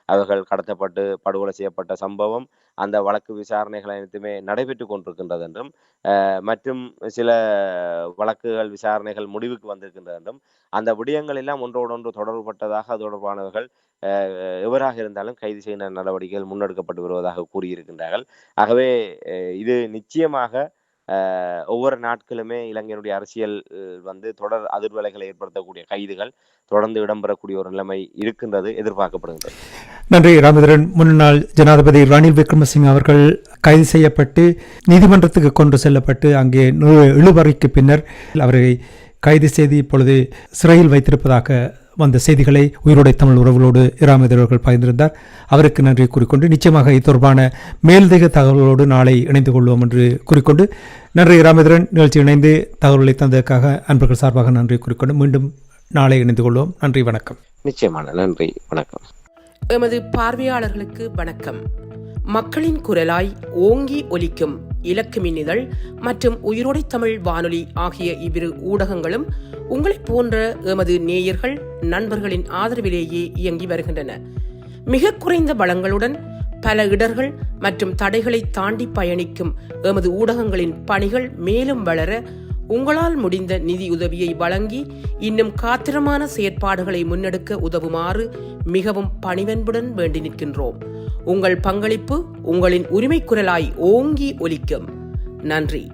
அவர்கள் கடத்தப்பட்டு படுகொலை செய்யப்பட்ட சம்பவம், அந்த வழக்கு விசாரணைகள் அனைத்துமே நடைபெற்று கொண்டிருக்கின்றது என்றும், மற்றும் சில வழக்குகள் விசாரணைகள் முடிவுக்கு வந்திருக்கின்றது என்றும், அந்த விடயங்கள் எல்லாம் ஒன்றோடொன்று தொடர்புபட்டதாக அது தொடர்பானவர்கள் எவராக இருந்தாலும் கைது செய்ய நடவடிக்கைகள் முன்னெடுக்கப்பட்டு வருவதாக கூறியிருக்கின்றார்கள். ஆகவே இது நிச்சயமாக ஒவ்வொரு நாட்களுமே இலங்கையினுடைய அரசியல் தொடர் அதிர்வலைகளை ஏற்படுத்தக்கூடிய கைதுகள் தொடர்ந்து இடம்பெறக்கூடிய ஒரு நிலைமை இருக்கின்றது, எதிர்பார்க்கப்படுகின்றது. நன்றி ராமேந்திரன். முன்னாள் ஜனாதிபதி ரணில் விக்ரமசிங்க அவர்கள் கைது செய்யப்பட்டு நீதிமன்றத்துக்கு கொண்டு செல்லப்பட்டு அங்கே இழுபறிக்கு பின்னர் அவரை கைது செய்து இப்பொழுது சிறையில் வைத்திருப்பதாக வந்த செய்திகளை உயிரோடை தமிழ் உறவுகளோடு ராமேந்திரன் அவர்கள் பகிர்ந்திருந்தார். அவருக்கு நன்றி கூறிக்கொண்டு நிச்சயமாக இது தொடர்பான மேலதிக தகவலோடு நாளை இணைந்து கொள்வோம் என்று கூறிக்கொண்டு, நன்றி ராமேந்திரன். நிகழ்ச்சி இணைந்து தகவல்களை தந்ததற்காக அன்பர்கள் சார்பாக நன்றி கூறிக்கொண்டு மீண்டும் நாளை இணைந்து கொள்வோம். நன்றி, வணக்கம். நிச்சயமான நன்றி, வணக்கம். எமது பார்வையாளர்களுக்கு வணக்கம். மக்களின் குரலாய் ஓங்கி ஒலிக்கும் இலக்கு மின்னிதழ் மற்றும் உயிரோடை தமிழ் வானொலி ஆகிய இவ்விரு ஊடகங்களும் உங்களைப் போன்ற எமது நேயர்கள் நண்பர்களின் ஆதரவிலேயே இயங்கி வருகின்றன. மிக குறைந்த வளங்களுடன் பல இடர்கள் மற்றும் தடைகளை தாண்டி பயணிக்கும் எமது ஊடகங்களின் பணிகள் மேலும் வளர உங்களால் முடிந்த நிதியுதவியை வழங்கி இன்னும் காத்திரமான செயற்பாடுகளை முன்னெடுக்க உதவுமாறு மிகவும் பணிவன்புடன் வேண்டி நிற்கின்றோம். உங்கள் பங்களிப்பு உங்களின் உரிமை குரலாய் ஓங்கி ஒலிக்கும். நன்றி.